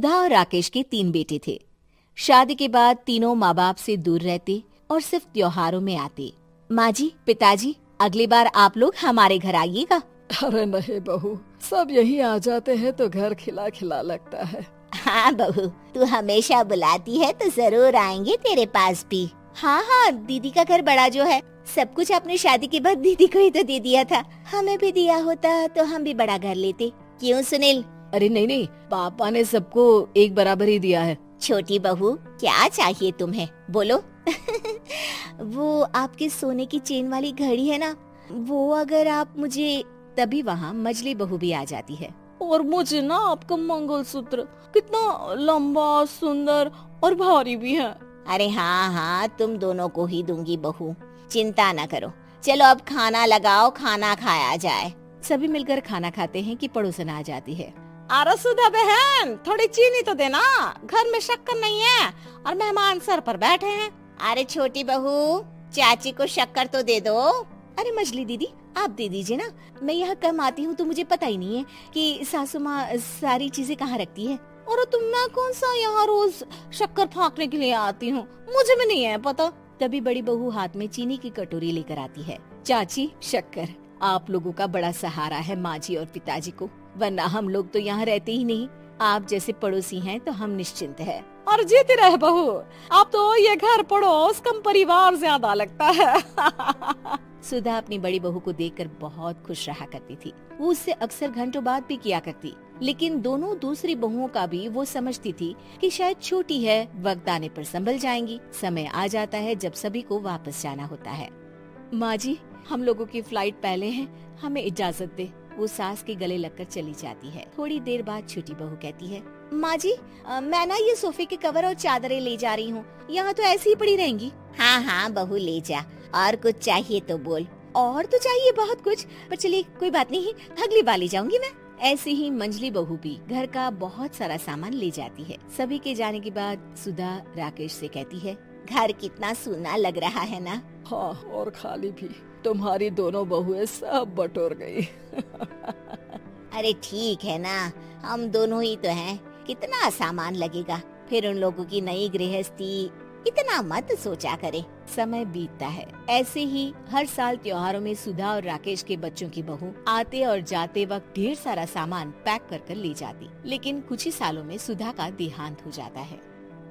सुधा और राकेश के 3 बेटे थे। शादी के बाद तीनों माँ बाप से दूर रहते और सिर्फ त्योहारों में आते। माँ जी, पिताजी, अगली बार आप लोग हमारे घर आइएगा। अरे नहीं बहू, सब यहीं आ जाते हैं तो घर खिला खिला लगता है। हाँ बहू, तू हमेशा बुलाती है तो जरूर आएंगे तेरे पास भी। हाँ हाँ, दीदी का घर बड़ा जो है, सब कुछ आपने शादी के बाद दीदी को ही तो दे दिया था। हमें भी दिया होता तो हम भी बड़ा घर लेते। क्यों सुनील? अरे नहीं, पापा ने सबको एक बराबर ही दिया है। छोटी बहू, क्या चाहिए तुम्हें, बोलो। वो आपके सोने की चेन वाली घड़ी है ना, वो अगर आप मुझे, तभी वहाँ मजली बहू भी आ जाती है। और मुझे ना आपका मंगलसूत्र कितना लंबा, सुंदर और भारी भी है। अरे हाँ हाँ, तुम दोनों को ही दूंगी बहू, चिंता न करो। चलो अब खाना लगाओ, खाना खाया जाए। सभी मिलकर खाना खाते हैं कि पड़ोसन आ जाती है। अरे सुधा बहन, थोड़ी चीनी तो देना, घर में शक्कर नहीं है और मेहमान सर पर बैठे हैं। अरे छोटी बहू, चाची को शक्कर तो दे दो। अरे मजली दीदी, आप दे दीजिए ना, मैं यहाँ कम आती हूँ तो मुझे पता ही नहीं है कि सासू माँ सारी चीजें कहाँ रखती है। और तुम, मैं कौन सा यहाँ रोज शक्कर फाँकने के लिए आती हूँ, मुझे भी नहीं है पता। तभी बड़ी बहू हाथ में चीनी की कटोरी लेकर आती है। चाची, शक्कर आप लोगों का बड़ा सहारा है माँ जी और पिताजी को, वरना हम लोग तो यहाँ रहते ही नहीं। आप जैसे पड़ोसी हैं तो हम निश्चिंत है। और जीती रहे बहू, आप तो ये घर पड़ोस कम परिवार ज्यादा लगता है। सुधा अपनी बड़ी बहू को देखकर बहुत खुश रहा करती थी। वो उससे अक्सर घंटों बात भी किया करती, लेकिन दोनों दूसरी बहुओं का भी वो समझती थी कि शायद छोटी है, वक्त आने पर संभल जाएंगी। समय आ जाता है जब सभी को वापस जाना होता है। माँ जी, हम लोगों की फ्लाइट पहले है, हमें इजाजत दे। वो सास के गले लगकर चली जाती है। थोड़ी देर बाद छोटी बहू कहती है, माँ जी, मैं ना ये सोफे के कवर और चादरें ले जा रही हूँ, यहाँ तो ऐसी ही पड़ी रहेंगी। हाँ हाँ बहू, ले जा, और कुछ चाहिए तो बोल। और तो चाहिए बहुत कुछ, पर चलिए कोई बात नहीं, अगली बार ले जाऊंगी मैं। ऐसे ही मंजली बहू भी घर का बहुत सारा सामान ले जाती है। सभी के जाने के बाद सुधा राकेश से कहती है, घर कितना सूना लग रहा है ना। हाँ, और खाली भी। तुम्हारी दोनों बहुएं सब बटोर गई। अरे ठीक है ना, हम दोनों ही तो हैं, कितना सामान लगेगा। फिर उन लोगों की नई गृहस्थी, इतना मत सोचा करे। समय बीतता है। ऐसे ही हर साल त्योहारों में सुधा और राकेश के बच्चों की बहू आते और जाते वक्त ढेर सारा सामान पैक कर कर ले जाती। लेकिन कुछ ही सालों में सुधा का देहांत हो जाता है।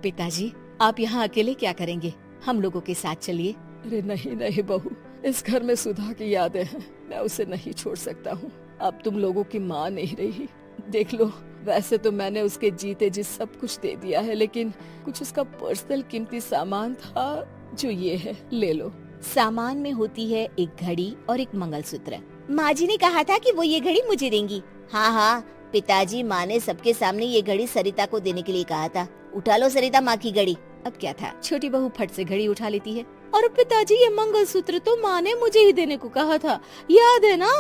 पिताजी, आप यहाँ अकेले क्या करेंगे? हम लोगों के साथ चलिए। अरे नहीं बहू, इस घर में सुधा की यादें हैं, मैं उसे नहीं छोड़ सकता हूँ। अब तुम लोगों की माँ नहीं रही। देख लो, वैसे तो मैंने उसके जीते जी सब कुछ दे दिया है, लेकिन कुछ उसका पर्सनल कीमती सामान था जो ये है, ले लो। सामान में होती है एक घड़ी और एक मंगलसूत्र। माँ जी ने कहा था कि वो ये घड़ी मुझे देंगी। हाँ हाँ, पिताजी, माँ ने सबके सामने ये घड़ी सरिता को देने के लिए कहा था। उठा लो सरिता माँ की घड़ी। अब क्या था, छोटी बहू फट से घड़ी उठा लेती है। और पिताजी, ये मंगलसूत्र तो माँ ने मुझे ही देने को कहा था, याद है ना?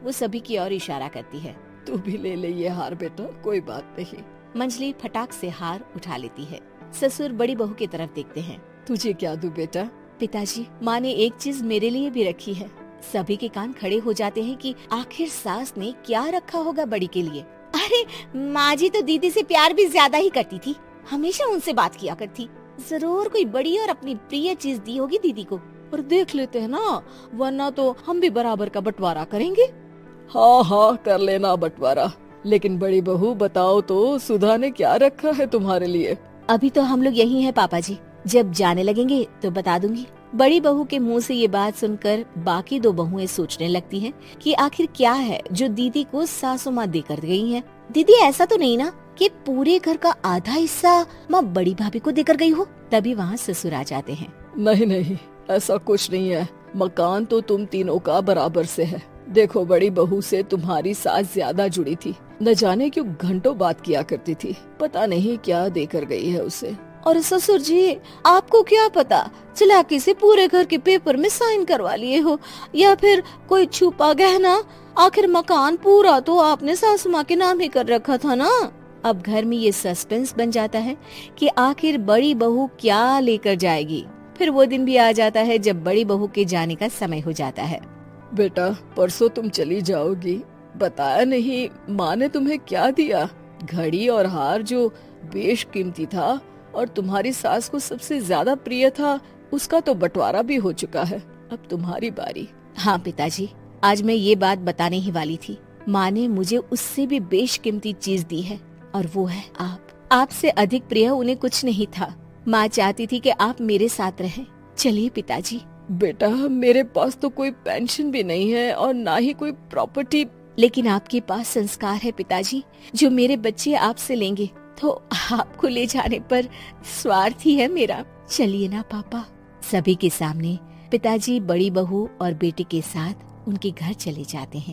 वो सभी की ओर इशारा करती है। तू भी ले ले ये हार बेटा, कोई बात नहीं। मंजली फटाक से हार उठा लेती है। ससुर बड़ी बहू की तरफ देखते हैं। तुझे क्या दूं बेटा? पिताजी, माँ ने एक चीज मेरे लिए भी रखी है। सभी के कान खड़े हो जाते हैं कि आखिर सास ने क्या रखा होगा बड़ी के लिए। अरे माँ जी तो दीदी से प्यार भी ज्यादा ही करती थी, हमेशा उनसे बात किया करती। जरूर कोई बड़ी और अपनी प्रिय चीज दी होगी दीदी को। और देख लेते हैं ना, वरना तो हम भी बराबर का बंटवारा करेंगे। हाँ, कर लेना बंटवारा। लेकिन बड़ी बहू, बताओ तो, सुधा ने क्या रखा है तुम्हारे लिए? अभी तो हम लोग यही हैं पापा जी, जब जाने लगेंगे तो बता दूंगी। बड़ी बहू के मुंह से ये बात सुनकर बाकी दो बहुएं सोचने लगती हैं कि आखिर क्या है जो दीदी को सासू माँ देकर गई है। दीदी, ऐसा तो नहीं ना कि पूरे घर का आधा हिस्सा माँ बड़ी भाभी को देकर गई हो? तभी वहाँ ससुर आ जाते हैं। नहीं, ऐसा कुछ नहीं है। मकान तो तुम तीनों का बराबर से है। देखो, बड़ी बहू से तुम्हारी सास ज्यादा जुड़ी थी, न जाने क्यों घंटों बात किया करती थी। पता नहीं क्या देकर गई है उसे। और ससुर जी, आपको क्या पता, चालाकी से पूरे घर के पेपर में साइन करवा लिए हो, या फिर कोई छुपा गहना। आखिर मकान पूरा तो आपने सासू माँ के नाम ही कर रखा था ना। अब घर में ये सस्पेंस बन जाता है कि आखिर बड़ी बहू क्या लेकर जाएगी। फिर वो दिन भी आ जाता है जब बड़ी बहू के जाने का समय हो जाता है। बेटा, परसों तुम चली जाओगी, बताया नहीं माँ ने तुम्हें क्या दिया? घड़ी और हार जो बेशकीमती था और तुम्हारी सास को सबसे ज्यादा प्रिय था, उसका तो बंटवारा भी हो चुका है। अब तुम्हारी बारी। हाँ पिताजी, आज मैं ये बात बताने ही वाली थी। माँ ने मुझे उससे भी बेशकीमती चीज दी है और वो है आप। आपसे अधिक प्रिय उन्हें कुछ नहीं था। माँ चाहती थी कि आप मेरे साथ रहें। चलिए पिताजी। बेटा, मेरे पास तो कोई पेंशन भी नहीं है और ना ही कोई प्रॉपर्टी। लेकिन आपके पास संस्कार है पिताजी, जो मेरे बच्चे आपसे लेंगे, तो आपको ले जाने पर स्वार्थ ही है मेरा। चलिए ना पापा। सभी के सामने पिताजी बड़ी बहू और बेटे के साथ उनके घर चले जाते हैं।